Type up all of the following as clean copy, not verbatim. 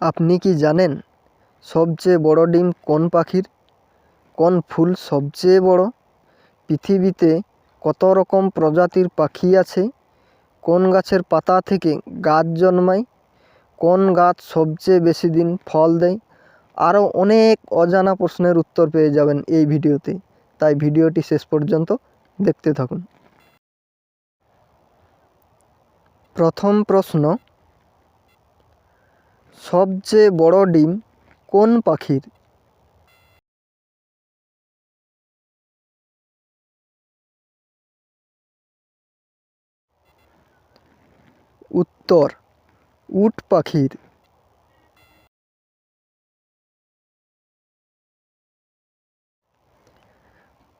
আপনি কি জানেন সবচেয়ে বড় ডিম কোন পাখির? কোন ফুল সবচেয়ে বড়? পৃথিবীতে কত রকম প্রজাতির পাখি আছে? কোন গাছের পাতা থেকে গাছ জন্মায়? কোন গাছ সবচেয়ে বেশি দিন ফল দেয়? আরও অনেক অজানা প্রশ্নের উত্তর পেয়ে যাবেন এই ভিডিওতে, তাই ভিডিওটি শেষ পর্যন্ত দেখতে থাকুন। প্রথম প্রশ্ন, সবচেয়ে বড় ডিম কোন পাখির? উত্তর, উট পাখির।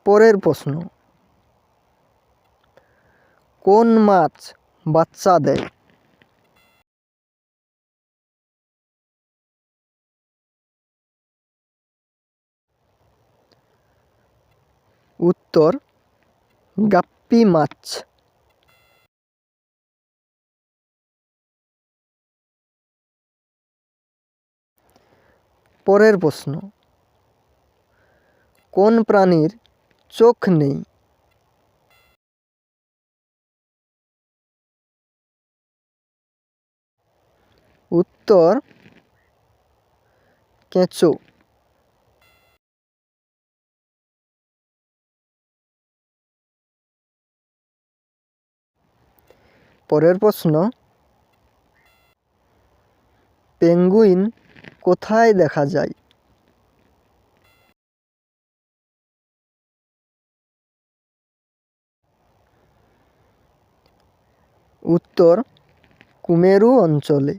পরের প্রশ্ন, কোন মাছ বাচ্চা দেয়? উত্তর, গাপ্পি মাছ। পরের প্রশ্ন, কোন প্রাণীর চোখ নেই? উত্তর, কেঁচো। পরের প্রশ্ন, পেঙ্গুইন কোথায় দেখা যায়? উত্তর, কুমেরু অঞ্চলে।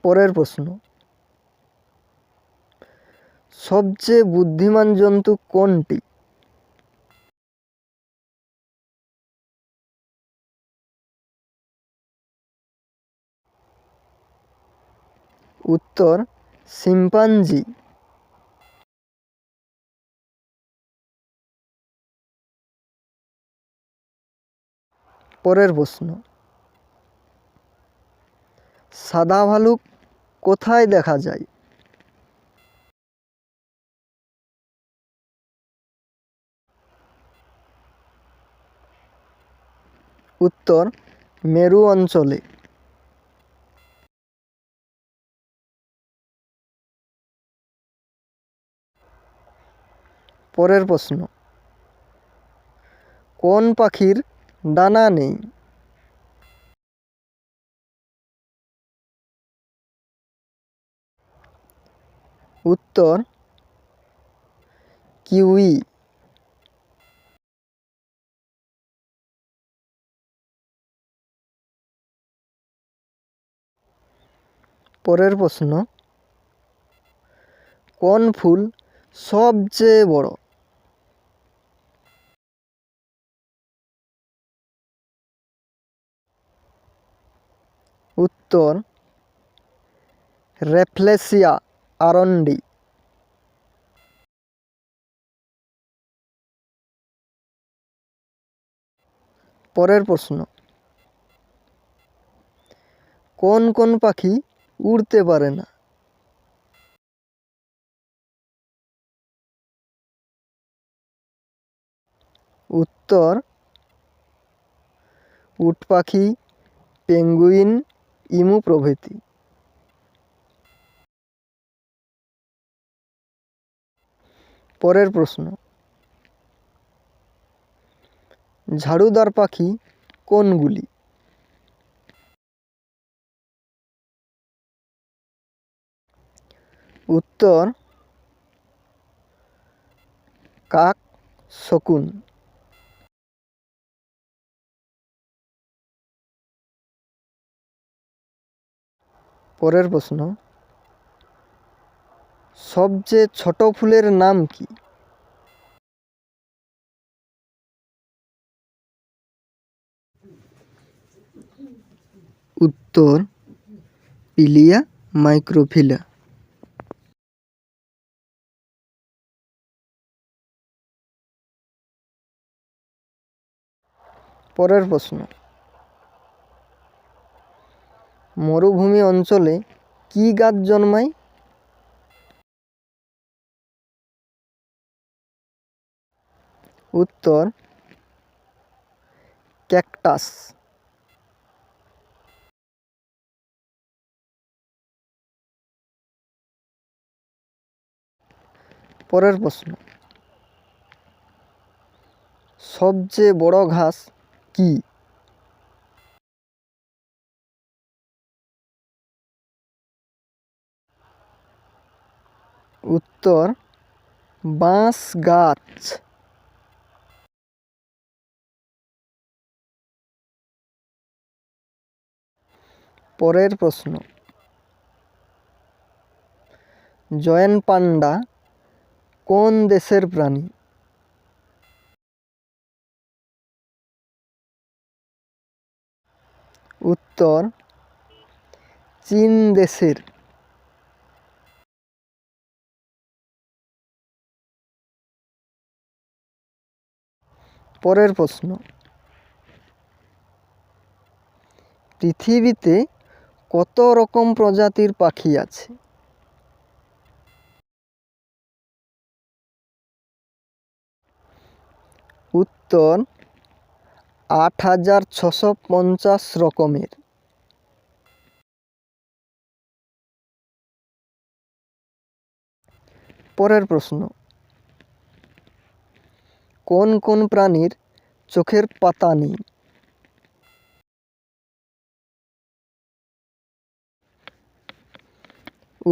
পরের প্রশ্ন, সবচেয়ে বুদ্ধিমান জন্তু কোনটি? উত্তর, শিম্পাঞ্জি। পরের প্রশ্ন, সাদা ভালুক কোথায় দেখা যায়? উত্তর, মেরু অঞ্চলে। পরের প্রশ্ন, কোন পাখির ডানা নেই? উত্তর, কিউই। পরের প্রশ্ন, কোন ফুল সবচেয়ে বড়? উত্তর, রেফ্লেসিয়া আরন্ডি। পরের প্রশ্ন, কোন কোন পাখি উড়তে পারে না? উত্তর, উট পাখি, পেঙ্গুইন, ইমু প্রভৃতি। পরের প্রশ্ন, ঝাড়ুদার পাখি কোনগুলি? উত্তর, কাক, শকুন। পরের প্রশ্ন, সবচেয়ে ছোট ফুলের নাম কি? উত্তর, পিলিয়া মাইক্রোফিলা। পরের প্রশ্ন, মরুভূমি অঞ্চলে কি গাছ জন্মায়? উত্তর ক্যাকটাস। পরের প্রশ্ন, সবচেয়ে বড় ঘাস কি? উত্তর বাঁশ গাছ। পরের প্রশ্ন, জয়েন্ট পান্ডা কোন দেশের প্রাণী? উত্তর চীন দেশের। পরের প্রশ্ন, পৃথিবীতে কত রকম প্রজাতির পাখি আছে? উত্তর ৮,৬৫০ রকমের। পরের প্রশ্ন, কোন কোন প্রাণীর চোখের পাতা নেই?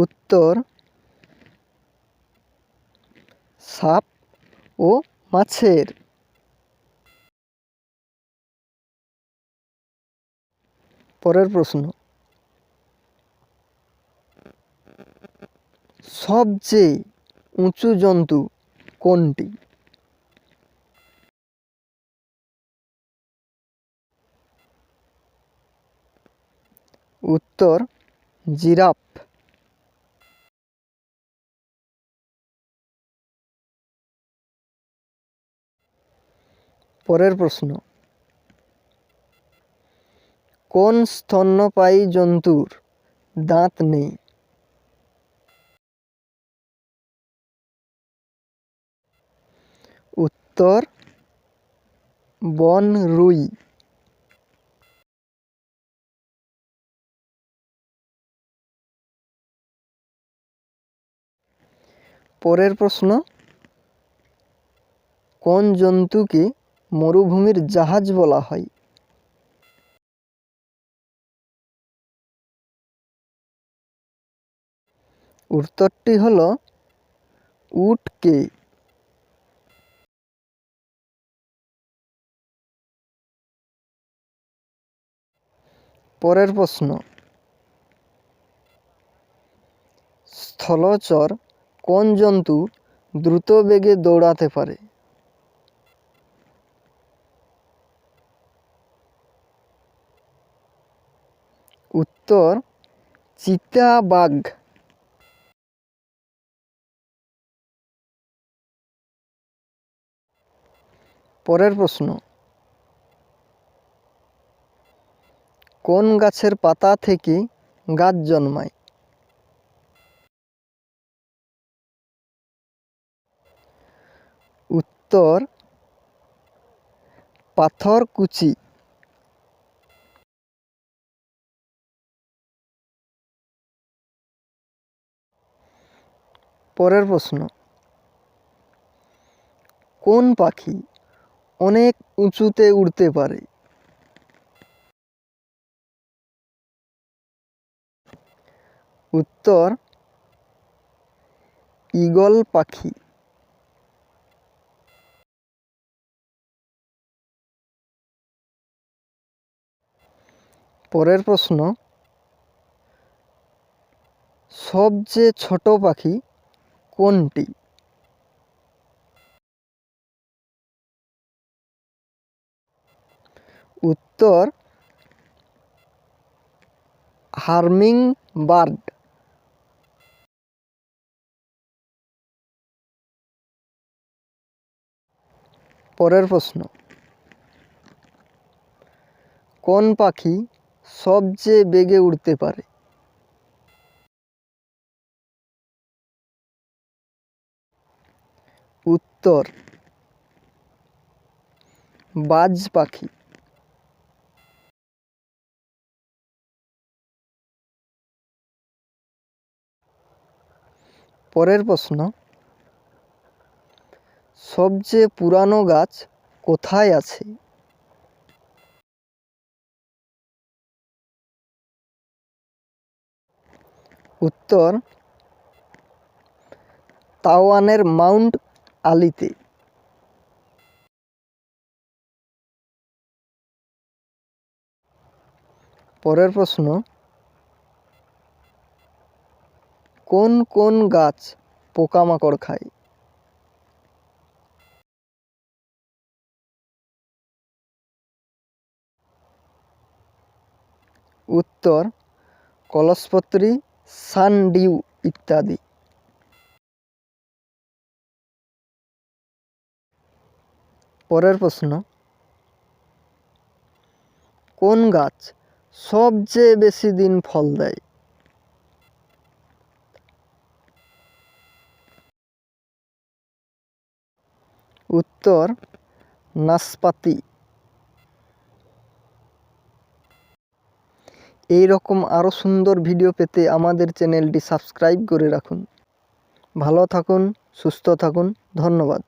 উত্তর সাপ ও মাছের। পরের প্রশ্ন, সবচেয়ে উঁচু জন্তু কোনটি? উত্তর জিরাফ। পরের প্রশ্ন, কোন স্তন্যপায়ী জন্তুর দাঁত নেই? উত্তর বনরুই। পরের প্রশ্ন, কোন জন্তুকে মরুভূমির জাহাজ বলা হয়? উত্তরটি হল উটকে। পরের প্রশ্ন, স্থলচর কোন জন্তু দ্রুত বেগে দৌড়াতে পারে? উত্তর চিতাবাঘ। পরের প্রশ্ন, কোন গাছের পাতা থেকে গাছ জন্মায়? উত্তর পাথরকুচি। পরের প্রশ্ন, কোন পাখি অনেক উঁচুতে উড়তে পারে? উত্তর ঈগল পাখি। পরের প্রশ্ন, সবচেয়ে ছোট পাখি কোনটি? উত্তর হামিংবার্ড। পরের প্রশ্ন, কোন পাখি সবচেয়ে বেগে উড়তে পারে? উত্তর বাজ পাখি। পরের প্রশ্ন, সবচেয়ে পুরানো গাছ কোথায় আছে? উত্তর তাইওয়ানের মাউন্ট আলিতে। পরের প্রশ্ন, কোন কোন গাছ পোকামাকড় খায়? উত্তর কলসপত্রী, সানডিউ ইত্যাদি। পরের প্রশ্ন, কোন গাছ সবচেয়ে বেশি দিন ফল দেয়? উত্তর নাশপাতি। এই রকম আরও সুন্দর ভিডিও পেতে আমাদের চ্যানেলটি সাবস্ক্রাইব করে রাখুন। ভালো থাকুন, সুস্থ থাকুন, ধন্যবাদ।